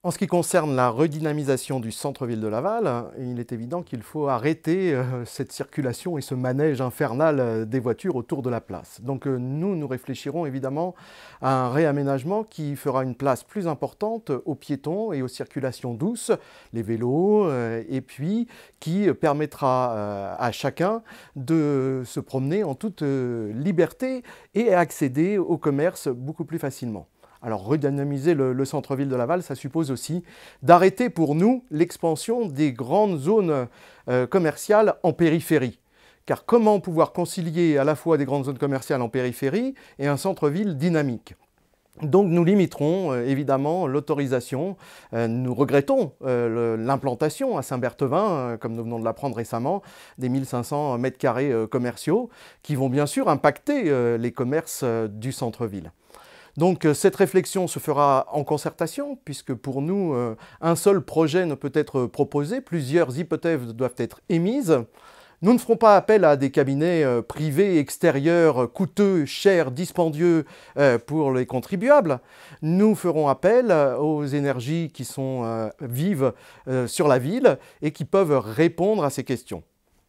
En ce qui concerne la redynamisation du centre-ville de Laval, il est évident qu'il faut arrêter cette circulation et ce manège infernal des voitures autour de la place. Donc nous réfléchirons évidemment à un réaménagement qui fera une place plus importante aux piétons et aux circulations douces, les vélos, et puis qui permettra à chacun de se promener en toute liberté et accéder au commerce beaucoup plus facilement. Alors redynamiser le centre-ville de Laval, ça suppose aussi d'arrêter pour nous l'expansion des grandes zones commerciales en périphérie. Car comment pouvoir concilier à la fois des grandes zones commerciales en périphérie et un centre-ville dynamique ? Donc nous limiterons évidemment l'autorisation. Nous regrettons l'implantation à Saint-Berthevin, comme nous venons de l'apprendre récemment, des 1500 mètres carrés commerciaux qui vont bien sûr impacter les commerces du centre-ville. Donc cette réflexion se fera en concertation, puisque pour nous, un seul projet ne peut être proposé, plusieurs hypothèses doivent être émises. Nous ne ferons pas appel à des cabinets privés extérieurs, coûteux, chers, dispendieux pour les contribuables. Nous ferons appel aux énergies qui sont vives sur la ville et qui peuvent répondre à ces questions.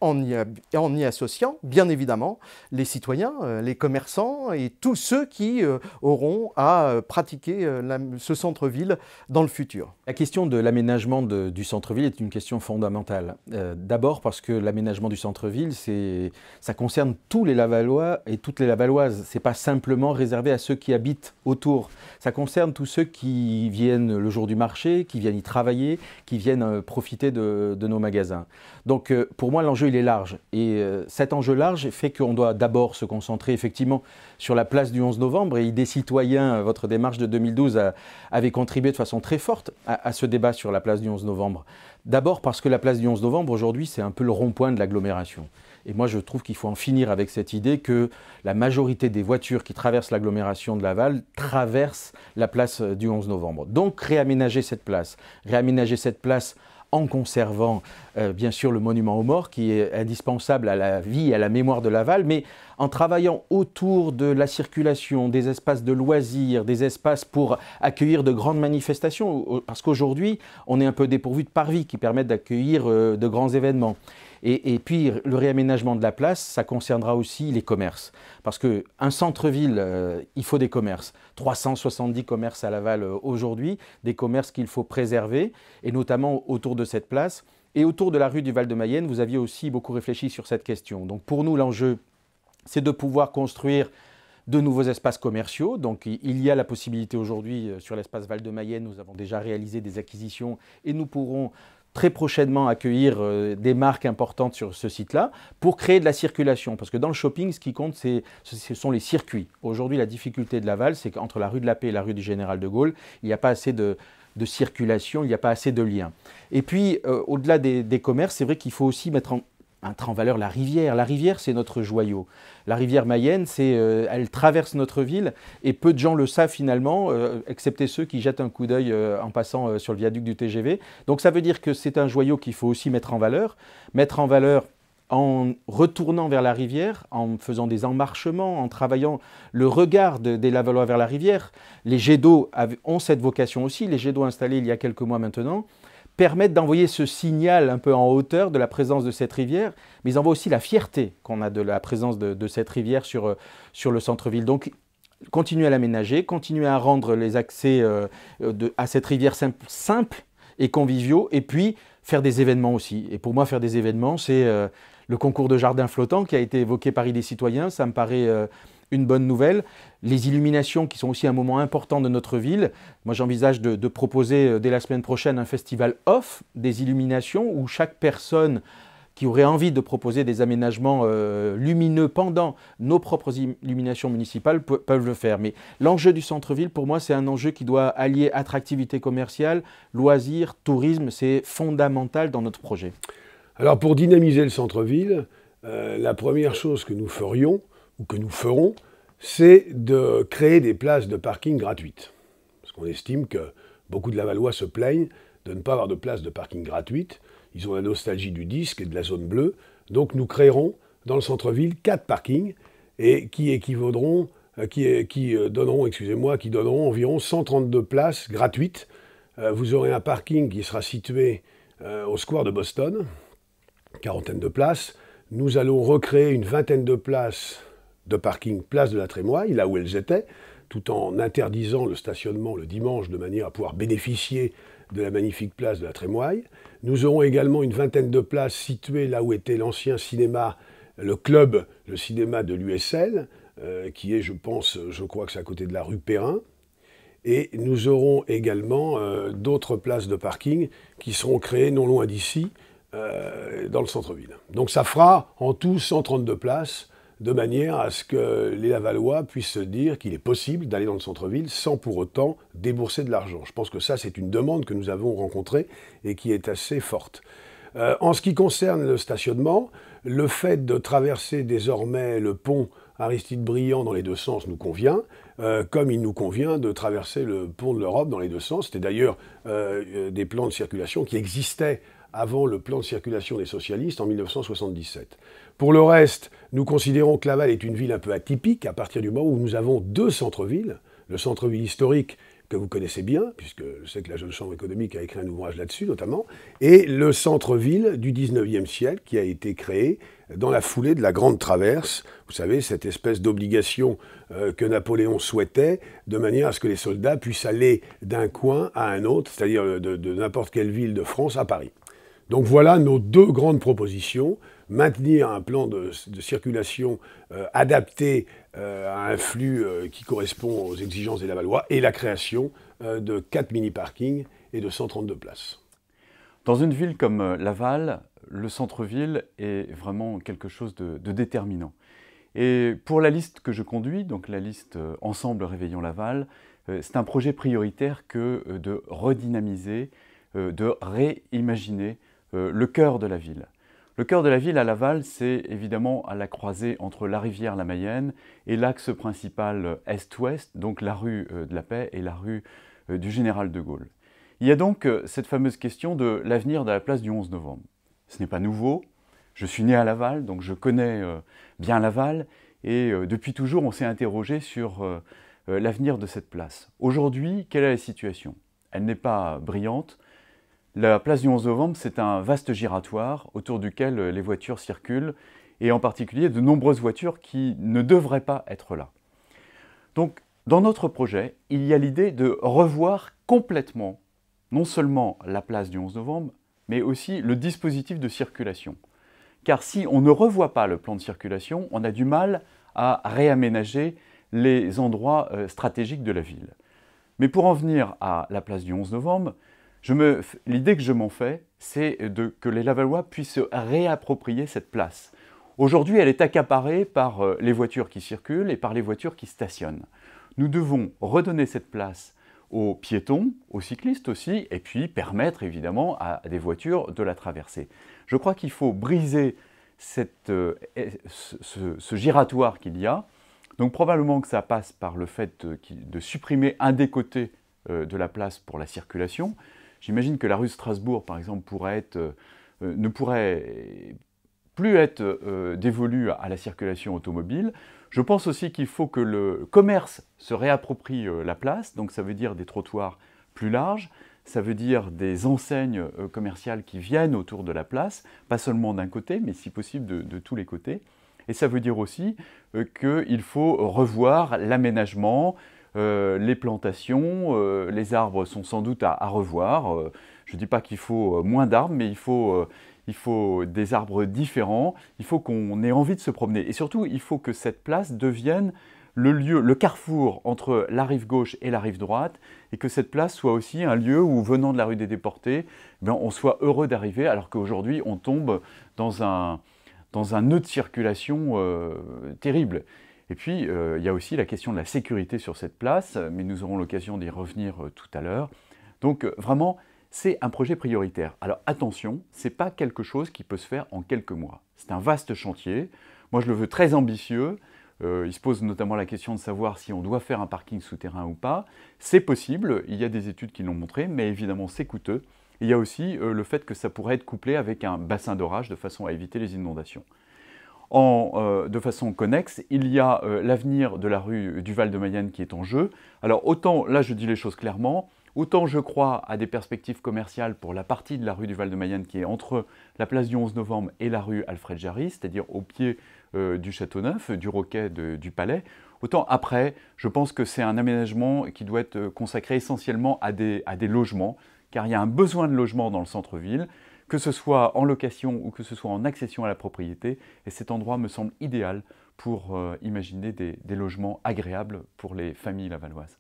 En y associant, bien évidemment, les citoyens, les commerçants et tous ceux qui auront à pratiquer ce centre-ville dans le futur. La question de l'aménagement du centre-ville est une question fondamentale. D'abord parce que l'aménagement du centre-ville, ça concerne tous les Lavallois et toutes les Lavalloises. Ce n'est pas simplement réservé à ceux qui habitent autour. Ça concerne tous ceux qui viennent le jour du marché, qui viennent y travailler, qui viennent profiter de nos magasins. Donc pour moi, l'enjeu il est large. Et cet enjeu large fait qu'on doit d'abord se concentrer effectivement sur la place du 11 novembre. Et des citoyens, votre démarche de 2012 avait contribué de façon très forte à ce débat sur la place du 11 novembre. D'abord parce que la place du 11 novembre, aujourd'hui, c'est un peu le rond-point de l'agglomération. Et moi, je trouve qu'il faut en finir avec cette idée que la majorité des voitures qui traversent l'agglomération de Laval traversent la place du 11 novembre. Donc, réaménager cette place en conservant bien sûr le monument aux morts qui est indispensable à la vie et à la mémoire de Laval, mais en travaillant autour de la circulation, des espaces de loisirs, des espaces pour accueillir de grandes manifestations, parce qu'aujourd'hui, on est un peu dépourvu de parvis qui permettent d'accueillir de grands événements. Et puis, le réaménagement de la place, ça concernera aussi les commerces. Parce qu'un centre-ville, il faut des commerces. 370 commerces à Laval aujourd'hui, des commerces qu'il faut préserver, et notamment autour de cette place. Et autour de la rue du Val-de-Mayenne, vous aviez aussi beaucoup réfléchi sur cette question. Donc pour nous, l'enjeu, c'est de pouvoir construire de nouveaux espaces commerciaux. Donc il y a la possibilité aujourd'hui, sur l'espace Val-de-Mayenne, nous avons déjà réalisé des acquisitions et nous pourrons très prochainement accueillir des marques importantes sur ce site-là pour créer de la circulation. Parce que dans le shopping, ce qui compte, ce sont les circuits. Aujourd'hui, la difficulté de Laval, c'est qu'entre la rue de la Paix et la rue du Général de Gaulle, il n'y a pas assez de circulation, il n'y a pas assez de liens. Et puis, au-delà des commerces, c'est vrai qu'il faut aussi mettre en valeur la rivière. La rivière, c'est notre joyau. La rivière Mayenne, elle traverse notre ville et peu de gens le savent finalement, excepté ceux qui jettent un coup d'œil en passant sur le viaduc du TGV. Donc ça veut dire que c'est un joyau qu'il faut aussi mettre en valeur en retournant vers la rivière, en faisant des emmarchements, en travaillant le regard des Lavallois vers la rivière. Les jets d'eau ont cette vocation aussi, les jets d'eau installés il y a quelques mois maintenant, permettent d'envoyer ce signal un peu en hauteur de la présence de cette rivière, mais ils envoient aussi la fierté qu'on a de la présence de cette rivière sur le centre-ville. Donc, continuer à l'aménager, continuer à rendre les accès à cette rivière simples et conviviaux, et puis faire des événements aussi. Et pour moi, faire des événements, c'est le concours de jardin flottant qui a été évoqué par des citoyens, ça me paraît une bonne nouvelle. Les illuminations qui sont aussi un moment important de notre ville. Moi, j'envisage de proposer dès la semaine prochaine un festival off des illuminations où chaque personne qui aurait envie de proposer des aménagements lumineux pendant nos propres illuminations municipales peuvent le faire. Mais l'enjeu du centre-ville, pour moi, c'est un enjeu qui doit allier attractivité commerciale, loisirs, tourisme. C'est fondamental dans notre projet. Alors, pour dynamiser le centre-ville, la première chose que nous ferions, ou que nous ferons, c'est de créer des places de parking gratuites. Parce qu'on estime que beaucoup de Lavallois se plaignent de ne pas avoir de places de parking gratuites. Ils ont la nostalgie du disque et de la zone bleue. Donc nous créerons dans le centre-ville 4 parkings et qui donneront environ 132 places gratuites vous aurez un parking qui sera situé au Square de Boston, quarantaine de places. Nous allons recréer une vingtaine de places de parking place de la Trémoille, là où elles étaient, tout en interdisant le stationnement le dimanche de manière à pouvoir bénéficier de la magnifique place de la Trémoille. Nous aurons également une vingtaine de places situées là où était l'ancien cinéma, le club, le cinéma de l'USL, qui est, je crois que c'est à côté de la rue Perrin. Et nous aurons également d'autres places de parking qui seront créées non loin d'ici, dans le centre-ville. Donc ça fera en tout 132 places, de manière à ce que les Lavallois puissent se dire qu'il est possible d'aller dans le centre-ville sans pour autant débourser de l'argent. Je pense que ça, c'est une demande que nous avons rencontrée et qui est assez forte. En ce qui concerne le stationnement, le fait de traverser désormais le pont Aristide-Briand dans les deux sens nous convient, comme il nous convient de traverser le pont de l'Europe dans les deux sens. C'était d'ailleurs des plans de circulation qui existaient avant le plan de circulation des socialistes en 1977. Pour le reste, nous considérons que Laval est une ville un peu atypique à partir du moment où nous avons deux centres-villes, le centre-ville historique que vous connaissez bien, puisque je sais que la Jeune Chambre économique a écrit un ouvrage là-dessus notamment, et le centre-ville du 19e siècle qui a été créé dans la foulée de la Grande Traverse, vous savez, cette espèce d'obligation que Napoléon souhaitait, de manière à ce que les soldats puissent aller d'un coin à un autre, c'est-à-dire de n'importe quelle ville de France à Paris. Donc voilà nos deux grandes propositions, maintenir un plan de circulation adapté à un flux qui correspond aux exigences des Lavallois et la création de 4 mini-parkings et de 132 places. Dans une ville comme Laval, le centre-ville est vraiment quelque chose de déterminant. Et pour la liste que je conduis, donc la liste Ensemble Réveillons Laval, c'est un projet prioritaire que de redynamiser, de réimaginer le cœur de la ville. Le cœur de la ville à Laval, c'est évidemment à la croisée entre la rivière la Mayenne et l'axe principal est-ouest, donc la rue de la Paix et la rue du Général de Gaulle. Il y a donc cette fameuse question de l'avenir de la place du 11 novembre. Ce n'est pas nouveau, je suis né à Laval, donc je connais bien Laval, et depuis toujours on s'est interrogé sur l'avenir de cette place. Aujourd'hui, quelle est la situation? Elle n'est pas brillante. La place du 11 novembre, c'est un vaste giratoire autour duquel les voitures circulent, et en particulier de nombreuses voitures qui ne devraient pas être là. Donc, dans notre projet, il y a l'idée de revoir complètement, non seulement la place du 11 novembre, mais aussi le dispositif de circulation. Car si on ne revoit pas le plan de circulation, on a du mal à réaménager les endroits stratégiques de la ville. Mais pour en venir à la place du 11 novembre, l'idée que je m'en fais, c'est que les Lavallois puissent se réapproprier cette place. Aujourd'hui, elle est accaparée par les voitures qui circulent et par les voitures qui stationnent. Nous devons redonner cette place aux piétons, aux cyclistes aussi, et puis permettre évidemment à des voitures de la traverser. Je crois qu'il faut briser ce giratoire qu'il y a. Donc probablement que ça passe par le fait de supprimer un des côtés de la place pour la circulation. J'imagine que la rue de Strasbourg, par exemple, ne pourrait plus être dévolue à la circulation automobile. Je pense aussi qu'il faut que le commerce se réapproprie la place, donc ça veut dire des trottoirs plus larges, ça veut dire des enseignes commerciales qui viennent autour de la place, pas seulement d'un côté, mais si possible de tous les côtés. Et ça veut dire aussi qu'il faut revoir l'aménagement, les plantations, les arbres sont sans doute à revoir. Je ne dis pas qu'il faut moins d'arbres, mais il faut des arbres différents. Il faut qu'on ait envie de se promener. Et surtout, il faut que cette place devienne le lieu, le carrefour entre la rive gauche et la rive droite, et que cette place soit aussi un lieu où, venant de la rue des Déportés, on soit heureux d'arriver, alors qu'aujourd'hui, on tombe dans un nœud de circulation terrible. Et puis, il y a aussi la question de la sécurité sur cette place, mais nous aurons l'occasion d'y revenir tout à l'heure. Donc, vraiment, c'est un projet prioritaire. Alors, attention, ce n'est pas quelque chose qui peut se faire en quelques mois. C'est un vaste chantier. Moi, je le veux très ambitieux. Il se pose notamment la question de savoir si on doit faire un parking souterrain ou pas. C'est possible, il y a des études qui l'ont montré, mais évidemment, c'est coûteux. Et il y a aussi le fait que ça pourrait être couplé avec un bassin d'orage de façon à éviter les inondations. De façon connexe, il y a l'avenir de la rue du Val de Mayenne qui est en jeu. Alors autant, là je dis les choses clairement, Autant je crois à des perspectives commerciales pour la partie de la rue du Val-de-Mayenne qui est entre la place du 11 novembre et la rue Alfred Jarry, c'est-à-dire au pied du Château-Neuf, du Roquet, du Palais. Autant après, je pense que c'est un aménagement qui doit être consacré essentiellement à des logements, car il y a un besoin de logement dans le centre-ville, que ce soit en location ou que ce soit en accession à la propriété. Et cet endroit me semble idéal pour imaginer des logements agréables pour les familles lavalloises.